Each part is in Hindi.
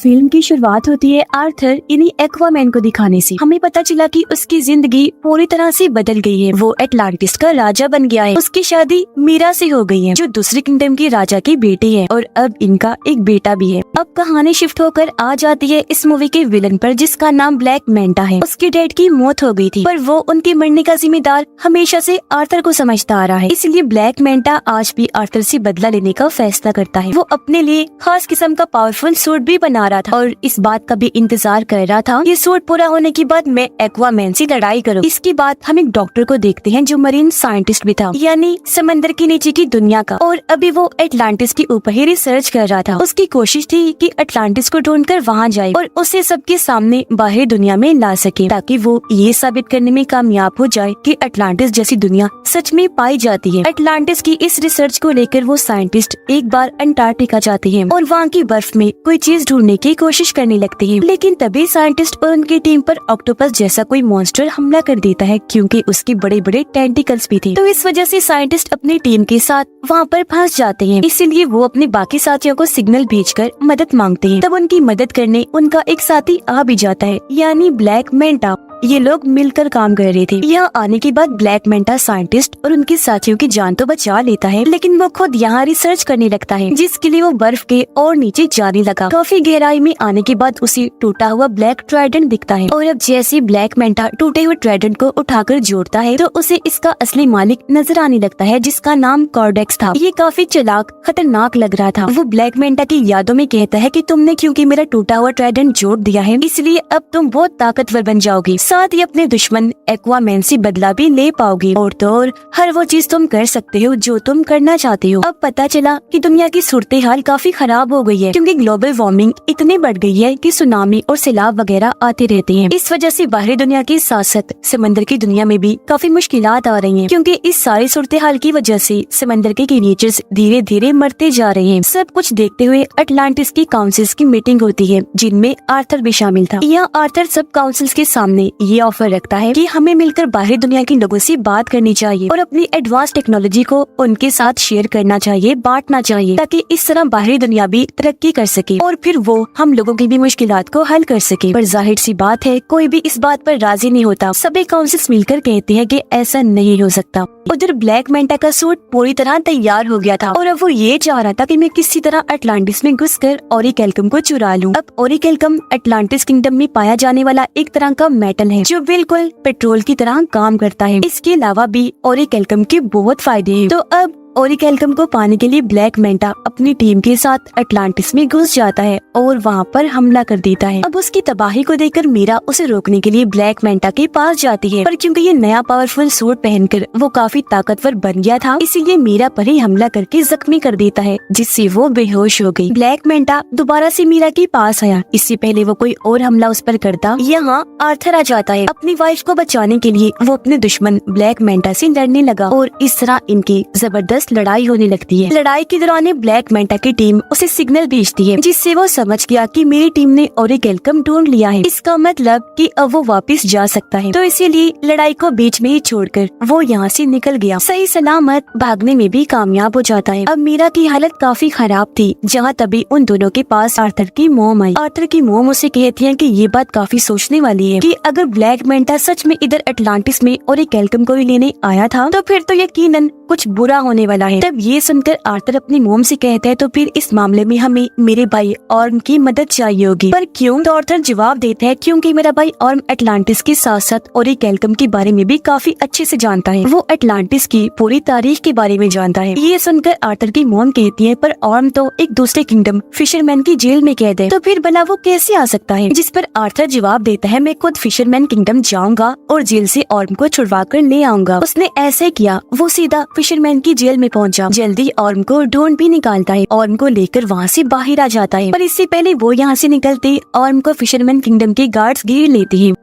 फिल्म की शुरुआत होती है आर्थर इन्हीं एक्वामैन को दिखाने से। हमें पता चला कि उसकी जिंदगी पूरी तरह से बदल गई है। वो एटलांटिस का राजा बन गया है। उसकी शादी मीरा से हो गई है, जो दूसरे किंगडम की राजा की बेटी है, और अब इनका एक बेटा भी है। अब कहानी शिफ्ट होकर आ जाती है इस मूवी के विलन पर, जिसका नाम ब्लैक मैंटा है। उसके डैड की मौत हो गई थी, पर वो उनके मरने का जिम्मेदार हमेशा से आर्थर को समझता आ रहा है। इसलिए ब्लैक मैंटा आज भी आर्थर से बदला लेने का फैसला करता है। वो अपने लिए खास किस्म का पावरफुल सूट भी बना रहा था और इस बात का भी इंतजार कर रहा था, ये सूट पूरा होने के बाद मैं एक्वामैन से लड़ाई करूँ। इसके बाद हम एक डॉक्टर को देखते हैं जो मरीन साइंटिस्ट भी था, यानी समंदर के नीचे की दुनिया का, और अभी वो एटलांटिस के ऊपर ही रिसर्च कर रहा था। उसकी कोशिश थी कि एटलांटिस को ढूंढकर वहाँ जाए और उसे सबके सामने बाहर दुनिया में ला सके, ताकि वो ये साबित करने में कामयाब हो जाए कि एटलांटिस जैसी दुनिया सच में पाई जाती है। एटलांटिस की इस रिसर्च को लेकर वो साइंटिस्ट एक बार अंटार्कटिका जाते हैं और वहाँ की बर्फ में कोई चीज ढूंढने की कोशिश करने लगते हैं। लेकिन तभी साइंटिस्ट और उनकी टीम पर ऑक्टोपस जैसा कोई मॉन्स्टर हमला कर देता है, क्योंकि उसके बड़े बड़े टेंटिकल्स भी थे। तो इस वजह से साइंटिस्ट अपनी टीम के साथ वहाँ पर फंस जाते हैं। इसीलिए वो अपने बाकी साथियों को सिग्नल भेजकर मदद मांगते हैं। तब उनकी मदद करने उनका एक साथी आ भी जाता है, यानी ब्लैक मैंटा। ये लोग मिलकर काम कर रहे थे। यहाँ आने के बाद ब्लैक मैंटा साइंटिस्ट और उनके साथियों की जान तो बचा लेता है, लेकिन वो खुद यहाँ रिसर्च करने लगता है, जिसके लिए वो बर्फ के और नीचे जाने लगा। काफी गहराई में आने के बाद उसे टूटा हुआ ब्लैक ट्राइडेंट दिखता है, और अब जैसे ब्लैक मैंटा टूटे हुए ट्राइडेंट को उठाकर जोड़ता है तो उसे इसका असली मालिक नजर आने लगता है, जिसका नाम कॉर्डेक्स था। ये काफी चालाक खतरनाक लग रहा था। वो ब्लैक मैंटा की यादों में कहता है कि तुमने क्योंकि मेरा टूटा हुआ ट्राइडेंट जोड़ दिया है, इसलिए अब तुम बहुत ताकतवर बन जाओगी, साथ ही अपने दुश्मन एक्वामैन से बदला भी ले पाओगे, और तो और हर वो चीज तुम कर सकते हो जो तुम करना चाहते हो। अब पता चला कि दुनिया की सूरत हाल काफी खराब हो गई है, क्योंकि ग्लोबल वार्मिंग इतनी बढ़ गई है कि सुनामी और सैलाब वगैरह आते रहते हैं। इस वजह से बाहरी दुनिया के साथ साथ समंदर की दुनिया में भी काफी मुश्किलात आ रही हैं, क्योंकि इस सारी सूरत हाल की वजह से समंदर के क्रिएचर्स धीरे धीरे मरते जा रहे हैं। सब कुछ देखते हुए अटलांटिस की काउंसिल्स की मीटिंग होती है, जिनमें आर्थर भी शामिल था। यहाँ आर्थर सब काउंसिल्स के सामने ये ऑफर रखता है कि हमें मिलकर बाहरी दुनिया के लोगों से बात करनी चाहिए और अपनी एडवांस टेक्नोलॉजी को उनके साथ शेयर करना चाहिए, बांटना चाहिए, ताकि इस तरह बाहरी दुनिया भी तरक्की कर सके और फिर वो हम लोगों की भी मुश्किलात को हल कर सके। पर जाहिर सी बात है, कोई भी इस बात पर राजी नहीं होता। सभी काउंसिल्स मिलकर कहते हैं कि ऐसा नहीं हो सकता। उधर ब्लैक मैंटा का सूट पूरी तरह तैयार हो गया था और अब वो ये चाह रहा था कि मैं किसी तरह अटलांटिस में घुसकर ओरिकेल्कम को चुरा लूं। अब ओरिकेल्कम अटलांटिस किंगडम में पाया जाने वाला एक तरह का मेटल है, जो बिल्कुल पेट्रोल की तरह काम करता है। इसके अलावा भी ओरिकेल्कम के बहुत फायदे हैं। तो अब ओरिकेल्कम को पाने के लिए ब्लैक मैंटा अपनी टीम के साथ अटलांटिस में घुस जाता है और वहाँ पर हमला कर देता है। अब उसकी तबाही को देखकर मीरा उसे रोकने के लिए ब्लैक मैंटा के पास जाती है, पर क्योंकि ये नया पावरफुल सूट पहनकर वो काफी ताकतवर बन गया था, इसीलिए मीरा पर ही हमला करके जख्मी कर देता है, जिससे वो बेहोश हो गई। ब्लैक मैंटा दोबारा से मीरा के पास आया। इससे पहले वो कोई और हमला उस पर करता, यहाँ आर्थर आ जाता है। अपनी वाइफ को बचाने के लिए वो अपने दुश्मन ब्लैक मैंटा से लड़ने लगा और इस तरह इनकी जबरदस्त लड़ाई होने लगती है। लड़ाई के दौरान ब्लैक मैंटा की टीम उसे सिग्नल भेजती है, जिससे वो समझ गया कि मेरी टीम ने ओरिकेल्कम ढूंढ लिया है। इसका मतलब कि अब वो वापस जा सकता है। तो इसीलिए लड़ाई को बीच में ही छोड़कर वो यहाँ से निकल गया। सही सलामत भागने में भी कामयाब हो जाता है। अब मीरा की हालत काफी खराब थी, जहाँ तभी उन दोनों के पास आर्थर की मोम आई। आर्थर की मोम उसे कहती है कि ये बात काफी सोचने वाली है कि अगर ब्लैक मैंटा सच में इधर अटलांटिस में ओरिकेल्कम को ही लेने आया था, तो फिर तो यकीनन कुछ बुरा होने वाला है। तब ये सुनकर आर्थर अपनी मोम से कहता है, तो फिर इस मामले में हमें मेरे भाई ऑर्म की मदद चाहिए होगी। पर क्यों? तो आर्थर जवाब देता है, क्योंकि मेरा भाई ऑर्म अटलांटिस के साथ साथ ओरिकेल्कम के बारे में भी काफी अच्छे से जानता है। वो अटलांटिस की पूरी तारीख के बारे में जानता है। ये सुनकर आर्थर की मोम कहती है, पर ऑर्म तो एक दूसरे किंगडम फिशरमैन की जेल में कैद है, तो फिर भला वो कैसे आ सकता है? जिस पर आर्थर जवाब देता है, मैं खुद फिशरमैन किंगडम जाऊंगा और जेल से ऑर्म को छुड़वा कर ले आऊंगा। उसने ऐसे किया। वो सीधा फिशरमैन की जेल में पहुंचा। जल्दी ऑर्म को ढूंढ भी निकालता है। ऑर्म को लेकर वहाँ से बाहर आ जाता है, पर इससे पहले वो यहाँ से निकलते ऑर्म को फिशरमैन किंगडम के गार्ड्स घेर लेते हैं।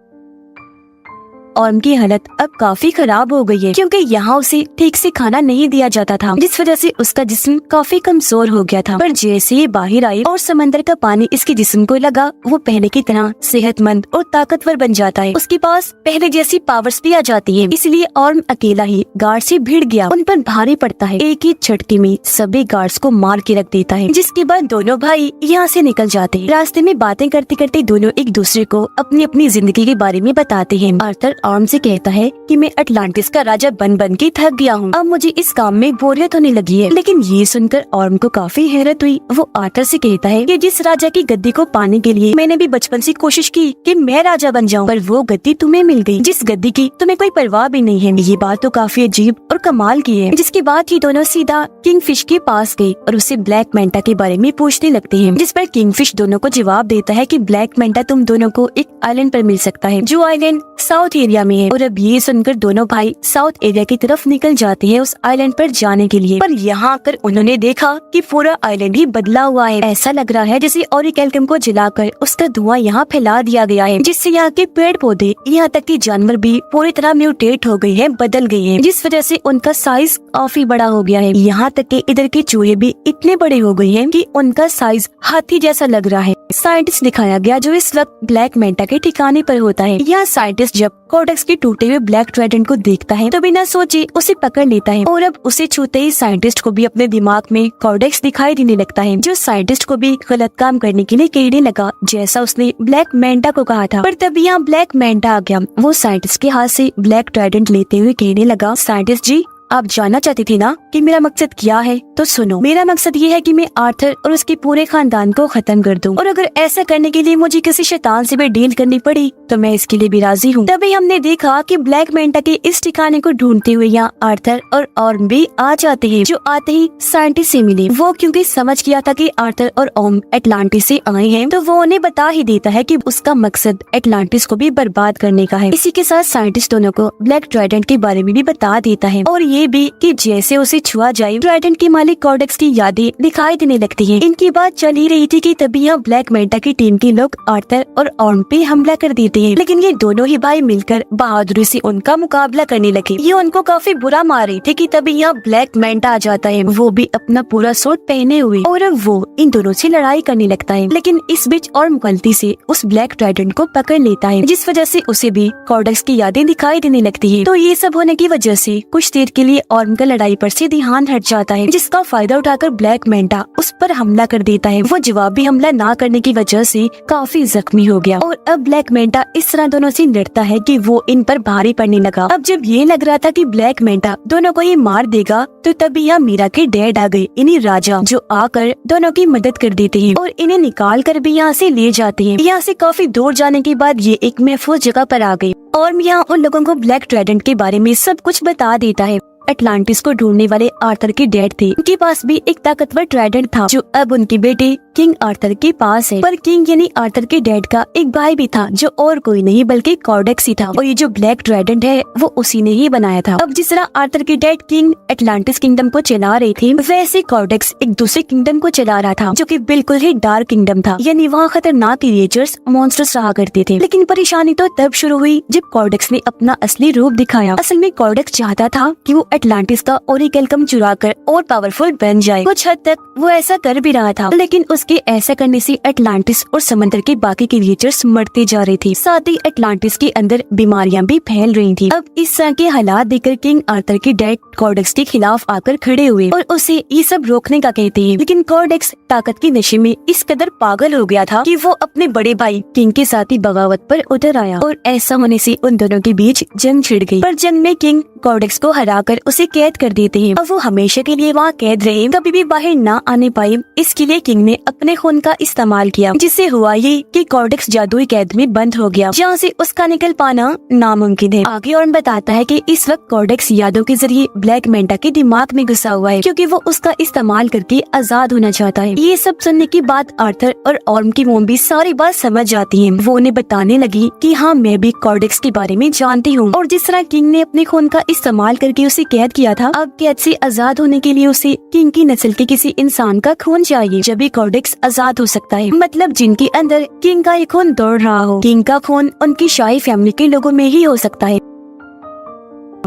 ऑर्म की हालत अब काफी खराब हो गई है, क्योंकि यहाँ उसे ठीक से खाना नहीं दिया जाता था, जिस वजह से उसका जिस्म काफी कमजोर हो गया था। पर जैसे ये बाहर आई और समंदर का पानी इसके जिस्म को लगा, वो पहले की तरह सेहतमंद और ताकतवर बन जाता है। उसके पास पहले जैसी पावर्स भी आ जाती है। इसलिए ऑर्म अकेला ही गार्ड से भिड़ गया, उन पर भारी पड़ता है। एक ही झटके में सभी गार्ड्स को मार के रख देता है, जिसके बाद दोनों भाई यहाँ से निकल जाते हैं। रास्ते में बातें करते करते दोनों एक दूसरे को अपनी अपनी जिंदगी के बारे में बताते हैं। आर्थर ऑर्म से कहता है कि मैं अटलांटिस का राजा बन बन के थक गया हूँ, अब मुझे इस काम में बोरियत होने लगी है। लेकिन ये सुनकर ऑर्म को काफी हैरत हुई। वो आर्थर से कहता है कि जिस राजा की गद्दी को पाने के लिए मैंने भी बचपन से कोशिश की कि मैं राजा बन जाऊं, पर वो गद्दी तुम्हें मिल गई, जिस गद्दी की तुम्हें कोई परवाह भी नहीं है। ये बात तो काफी अजीब और कमाल की है। जिसके बाद ये दोनों सीधा किंगफिश के पास गए और उससे ब्लैक मेंटा के बारे में पूछने लगते हैं, जिस पर किंगफिश दोनों को जवाब देता है कि ब्लैक मेंटा तुम दोनों को एक आइलैंड पर मिल सकता है, जो आइलैंड साउथ एरिया में है। और अब ये सुनकर दोनों भाई साउथ एरिया की तरफ निकल जाते हैं उस आइलैंड पर जाने के लिए। पर यहाँ आकर उन्होंने देखा कि पूरा आइलैंड ही बदला हुआ है। ऐसा लग रहा है जैसे ओरिकेल्कम को जलाकर उसका धुआं यहाँ फैला दिया गया है, जिससे यहाँ के पेड़ पौधे, यहाँ तक कि जानवर भी पूरी तरह म्यूटेट हो गए हैं, बदल गए हैं, जिस वजह से उनका साइज काफी बड़ा हो गया है। यहाँ तक कि इधर के चूहे भी इतने बड़े हो गए हैं कि उनका साइज हाथी जैसा लग रहा है। साइंटिस्ट दिखाया गया जो इस वक्त ब्लैक मेंटा के ठिकाने पर होता है। यह साइंटिस्ट जब कोडेक्स के टूटे हुए ब्लैक ट्राइडेंट को देखता है तो बिना सोचे उसे पकड़ लेता है, और अब उसे छूते ही साइंटिस्ट को भी अपने दिमाग में कोडेक्स दिखाई देने लगता है, जो साइंटिस्ट को भी गलत काम करने के लिए कहने लगा, जैसा उसने ब्लैक मेंटा को कहा था। पर तभी यहाँ ब्लैक मेंटा आ गया। वो साइंटिस्ट के हाथ से ब्लैक ट्राइडेंट लेते हुए कहने लगा, साइंटिस्ट जी, आप जानना चाहती थी ना कि मेरा मकसद क्या है, तो सुनो। मेरा मकसद ये है कि मैं आर्थर और उसके पूरे खानदान को खत्म कर दूं, और अगर ऐसा करने के लिए मुझे किसी शैतान से भी डील करनी पड़ी तो मैं इसके लिए भी राजी हूँ। तभी हमने देखा कि ब्लैक मेंटा के इस ठिकाने को ढूंढते हुए यहाँ आर्थर और ऑर्म भी आ जाते हैं, जो आते ही साइंटिस्ट से मिले। वो क्योंकि समझ गया था कि आर्थर और ऑर्म अटलांटिस से आए हैं, तो वो उन्हें बता ही देता है कि उसका मकसद अटलांटिस को भी बर्बाद करने का है। इसी के साथ साइंटिस्ट दोनों को ब्लैक ट्राइडेंट के बारे में भी बता देता है, और ये भी कि जैसे उसे छुआ जाए ट्राइडेंट के मालिक कोडेक्स की यादें दिखाई देने लगती हैं। इनकी बात चल ही रही थी कि तभी यहाँ ब्लैक मेंटा की टीम के लोग आर्थर और ऑर्म पे हमला कर देते हैं, लेकिन ये दोनों ही भाई मिलकर बहादुरी से उनका मुकाबला करने लगे। ये उनको काफी बुरा मार रही थे कि तभी यहाँ ब्लैक मेंटा आ जाता है, वो भी अपना पूरा सूट पहने हुए, और अब वो इन दोनों से लड़ाई करने लगता है। लेकिन इस बीच ऑर्म गलती से उस ब्लैक ट्राइडेंट को पकड़ लेता है, जिस वजह से उसे भी कोडेक्स की यादें दिखाई देने लगती है। तो ये सब होने की वजह से कुछ देर के लिए ऑर्म का लड़ाई पर से ध्यान हट जाता है, जिसका फायदा उठाकर ब्लैक मेंटा उस पर हमला कर देता है। वो जवाबी हमला ना करने की वजह से काफी जख्मी हो गया, और अब ब्लैक मेंटा इस तरह दोनों से लड़ता है कि वो इन पर भारी पड़ने लगा। अब जब ये लग रहा था कि ब्लैक मेंटा दोनों को ही मार देगा, तो तभी यहाँ मीरा के डैड आ गए, इन्हीं राजा, जो आकर दोनों की मदद कर देते हैं और इन्हें निकाल कर भी यहाँ से ले जाते हैं। यहाँ से काफी दूर जाने के बाद ये एक महफूज जगह पर आ गए, और यहाँ उन लोगों को ब्लैक ट्राइडेंट के बारे में सब कुछ बता देता है। अटलांटिस को ढूंढने वाले आर्थर के डैड थे, उनके पास भी एक ताकतवर ट्राइडेंट था, जो अब उनके बेटे किंग आर्थर के पास है। पर किंग यानी आर्थर के डैड का एक भाई भी था, जो और कोई नहीं बल्कि कोडेक्स ही था, और ये जो ब्लैक ट्राइडेंट है वो उसी ने ही बनाया था। अब जिस तरह आर्थर के डैड किंग अटलांटिस किंगडम को चला रहे थे, वैसे कोडेक्स एक दूसरे किंगडम को चला रहा था, जो कि बिल्कुल ही डार्क किंगडम था, यानी वहाँ खतरनाक क्रिएचर्स, मॉन्स्टर्स रहा करते थे। लेकिन परेशानी तो तब शुरू हुई जब कोडेक्स ने अपना असली रूप दिखाया। असल में कोडेक्स चाहता था कि वो अटलांटिस का ओरिकेल्कम चुरा कर और पावरफुल बन जाए। कुछ हद तक वो ऐसा कर भी रहा था, लेकिन उसके ऐसा करने से अटलांटिस और समंदर के बाकी क्रिएचर्स मरते जा रहे थे। साथ ही अटलांटिस के अंदर बीमारियां भी फैल रही थी। अब इस तरह के हालात देखकर किंग आर्थर के डैड कोडेक्स के खिलाफ आकर खड़े हुए और उसे ये सब रोकने का कहते हैं। लेकिन कोडेक्स ताकत के नशे में इस कदर पागल हो गया था कि वो अपने बड़े भाई किंग के साथ ही बगावत पर उतर आया, और ऐसा होने से उन दोनों के बीच जंग छिड़ गई। पर जंग में किंग कोडेक्स को हराकर उसे कैद कर देते हैं। अब वो हमेशा के लिए वहाँ कैद रहे, कभी भी बाहर ना आने पाए। इसके लिए किंग ने अपने खून का इस्तेमाल किया, जिससे हुआ ये कि कोडेक्स जादुई कैद में बंद हो गया, जहाँ से उसका निकल पाना नामुमकिन है। आगे और बताता है कि इस वक्त कोडेक्स यादों के जरिए ब्लैक मेंटा के दिमाग में घुसा हुआ है, क्योंकि वो उसका इस्तेमाल करके आजाद होना चाहता है। ये सब सुनने के बाद आर्थर और ऑर्म की मोम भी सारी बात समझ जाती है। वो उन्हें बताने लगी कि हाँ, मैं भी कोडेक्स के बारे में जानती हूँ, और जिस तरह किंग ने अपने खून का इस्तेमाल करके उसे कैद किया था, अब कैद से आजाद होने के लिए उसे किंग की नस्ल के किसी इंसान का खून चाहिए, जब भी कोडेक्स आजाद हो सकता है। मतलब जिनके अंदर किंग का एक खून दौड़ रहा हो। किंग का खून उनकी शाही फैमिली के लोगों में ही हो सकता है।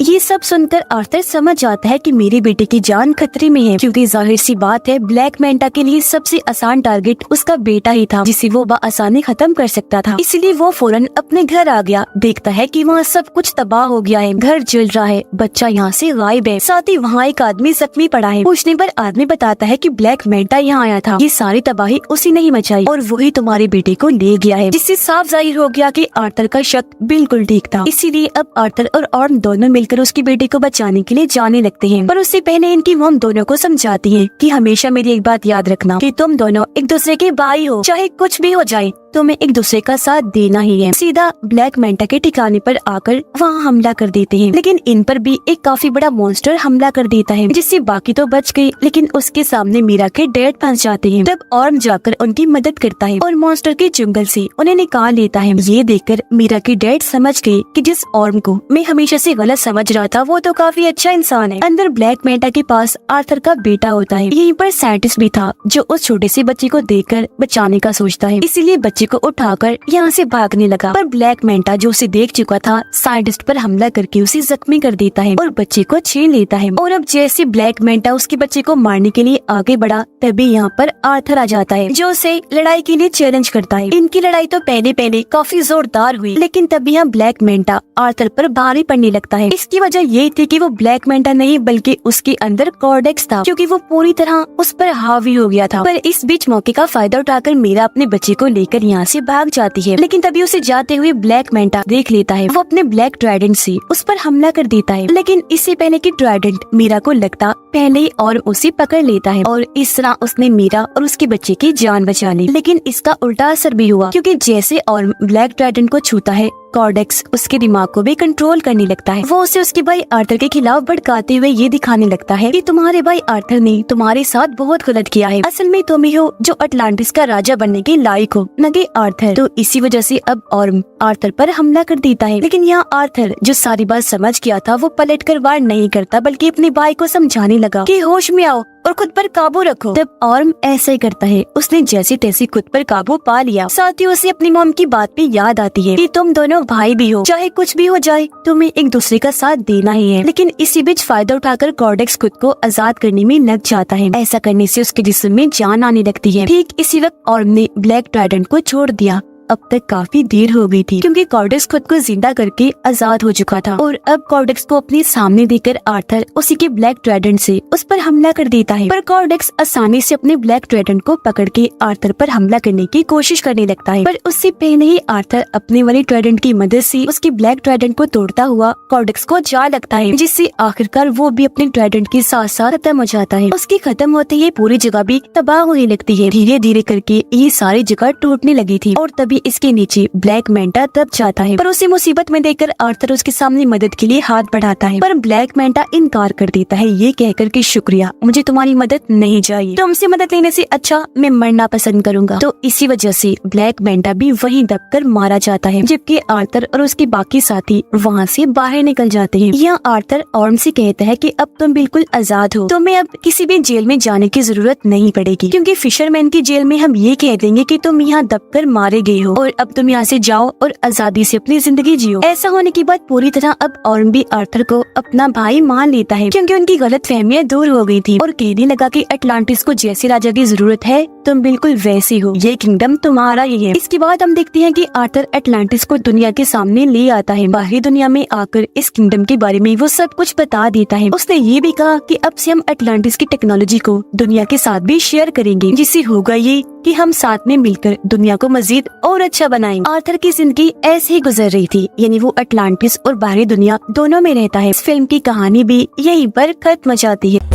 ये सब सुनकर आर्थर समझ जाता है कि मेरे बेटे की जान खतरे में है, क्योंकि जाहिर सी बात है ब्लैक मेंटा के लिए सबसे आसान टारगेट उसका बेटा ही था, जिसे वो आसानी खत्म कर सकता था। इसलिए वो फौरन अपने घर आ गया। देखता है कि वहाँ सब कुछ तबाह हो गया है, घर जल रहा है, बच्चा यहाँ से गायब है, साथ ही वहाँ एक आदमी जख्मी पड़ा है। पूछने पर आदमी बताता है कि ब्लैक मेंटा यहाँ आया था, ये सारी तबाही उसी ने ही मचाई और वही तुम्हारे बेटे को ले गया है, जिससे साफ जाहिर हो गया कि आर्थर का शक बिल्कुल ठीक था। इसीलिए अब आर्थर और ऑर्म दोनों मिलकर उसके बेटे को बचाने के लिए जाने लगते हैं। पर उससे पहले इनकी मॉम दोनों को समझाती है कि हमेशा मेरी एक बात याद रखना कि तुम दोनों एक दूसरे के भाई हो, चाहे कुछ भी हो जाए तुम्हें एक दूसरे का साथ देना ही है। सीधा ब्लैक मेंटा के ठिकाने पर आकर वहाँ हमला कर देते हैं, लेकिन इन पर भी एक काफी बड़ा मॉन्स्टर हमला कर देता है, जिससे बाकी तो बच गए, लेकिन उसके सामने मीरा के डैड फंस जाते हैं। तब ऑर्म जाकर उनकी मदद करता है और मॉन्स्टर के जंगल से उन्हें निकाल लेता है। ये देखकर मीरा के डैड समझ गए कि जिस ऑर्म को मैं हमेशा से गलत समझ रहा था वो तो काफी अच्छा इंसान है। अंदर ब्लैक मेंटा के पास आर्थर का बेटा होता है। यहीं पर साइंटिस्ट भी था जो उस छोटे से बच्चे को देखकर बचाने का सोचता है, इसीलिए बच्चे को उठाकर यहाँ से भागने लगा। पर ब्लैक मेंटा जो उसे देख चुका था साइंटिस्ट पर हमला करके उसे जख्मी कर देता है और बच्चे को छीन लेता है। और अब जैसे ब्लैक मेंटा उसके बच्चे को मारने के लिए आगे बढ़ा, तभी यहाँ पर आर्थर आ जाता है जो उसे लड़ाई के लिए चैलेंज करता है। इनकी लड़ाई तो पहले काफी जोरदार हुई, लेकिन तभी यहाँ ब्लैक मेंटा आर्थर पर भारी पड़ने लगता है। इसकी वजह ये थी कि वो ब्लैक मेंटा नहीं बल्कि उसके अंदर कॉर्डेक्स था, क्योंकि वो पूरी तरह उस पर हावी हो गया था। पर इस बीच मौके का फायदा उठाकर मीरा अपने बच्चे को लेकर यहाँ से भाग जाती है, लेकिन तभी उसे जाते हुए ब्लैक मेंटा देख लेता है। वो अपने ब्लैक ट्राइडेंट से उस पर हमला कर देता है, लेकिन इससे पहले कि ट्राइडेंट मीरा को लगता पहले ही और उसे पकड़ लेता है और इस तरह उसने मीरा और उसके बच्चे की जान बचा ली। लेकिन इसका उल्टा असर भी हुआ, क्योंकि जैसे और ब्लैक ट्राइडेंट को छूता है कॉर्डेक्स उसके दिमाग को भी कंट्रोल करने लगता है। वो उसे उसके भाई आर्थर के खिलाफ भड़काते हुए ये दिखाने लगता है कि तुम्हारे भाई आर्थर ने तुम्हारे साथ बहुत गलत किया है, असल में तुम ही हो जो अटलांटिस का राजा बनने के लायक हो, न कि आर्थर। तो इसी वजह से अब ऑर्म आर्थर पर हमला कर देता है। लेकिन यहाँ आर्थर जो सारी बात समझ गया था वो पलटकर वार नहीं करता, बल्कि अपने भाई को समझाने लगा कि होश में आओ और खुद पर काबू रखो। तब ऑर्म ऐसा ही करता है, उसने जैसे तैसे खुद पर काबू पा लिया। साथ ही उसे अपनी मॉम की बात पे याद आती है कि तुम दोनों भाई भी हो, चाहे कुछ भी हो जाए तुम्हें एक दूसरे का साथ देना ही है। लेकिन इसी बीच फायदा उठाकर कॉर्डेक्स खुद को आजाद करने में लग जाता है। ऐसा करने से उसके जिस्म में जान आने लगती है। ठीक इसी वक्त ऑर्म ने ब्लैक ट्राइडेंट को छोड़ दिया। अब तक काफी देर हो गई थी, क्योंकि कॉर्डेक्स खुद को जिंदा करके आजाद हो चुका था। और अब कॉर्डेक्स को अपने सामने देखकर आर्थर उसी के ब्लैक ट्राइडेंट से उस पर हमला कर देता है। पर कॉर्डेक्स आसानी से अपने ब्लैक ट्राइडेंट को पकड़ के आर्थर पर हमला करने की कोशिश करने लगता है। पर उससे पहले ही आर्थर अपने वाले ट्राइडेंट की मदद से उसके ब्लैक ट्राइडेंट को तोड़ता हुआ कॉर्डेक्स को जा लगता है, जिससे आखिरकार वो भी अपने ट्राइडेंट के साथ साथ खत्म हो जाता है। उसकी खत्म होते ही पूरी जगह भी तबाह होने लगती है। धीरे धीरे करके ये सारी जगह टूटने लगी थी और तभी इसके नीचे ब्लैक मेंटा दब जाता है। पर उसे मुसीबत में देखकर आर्थर उसके सामने मदद के लिए हाथ बढ़ाता है, पर ब्लैक मेंटा इनकार कर देता है, ये कहकर कि शुक्रिया, मुझे तुम्हारी मदद नहीं चाहिए, तुमसे मदद लेने से अच्छा मैं मरना पसंद करूंगा। तो इसी वजह से ब्लैक मेंटा भी वहीं दबकर मारा जाता है, जबकि आर्थर और उसके बाकी साथी वहाँ से बाहर निकल जाते हैं। यहाँ आर्थर ऑर्म से कहता है कि अब तुम बिल्कुल आजाद हो, तुम्हें अब किसी भी जेल में जाने की जरूरत नहीं पड़ेगी, क्योंकि फिशरमैन की जेल में हम ये कह देंगे कि तुम यहाँ दबकर मारे गए हो और अब तुम यहाँ से जाओ और आजादी से अपनी जिंदगी जियो। ऐसा होने के बाद पूरी तरह अब ऑर्म भी आर्थर को अपना भाई मान लेता है, क्योंकि उनकी गलत फहमियाँ दूर हो गई थी और कहने लगा कि अटलांटिस को जैसे राजा की जरूरत है तुम बिल्कुल वैसे हो, ये किंगडम तुम्हारा ही है। इसके बाद हम देखते हैं कि आर्थर अटलांटिस को दुनिया के सामने ले आता है। बाहरी दुनिया में आकर इस किंगडम के बारे में वो सब कुछ बता देता है। उसने ये भी कहा कि अब से हम अटलांटिस की टेक्नोलॉजी को दुनिया के साथ भी शेयर करेंगे, जिससे होगा ये कि हम साथ में मिलकर दुनिया को मजीद और अच्छा बनाएंगे। आर्थर की जिंदगी ऐसे ही गुजर रही थी, यानी वो अटलांटिस और बाहरी दुनिया दोनों में रहता है। इस फिल्म की कहानी भी यहीं पर खत्म हो जाती है।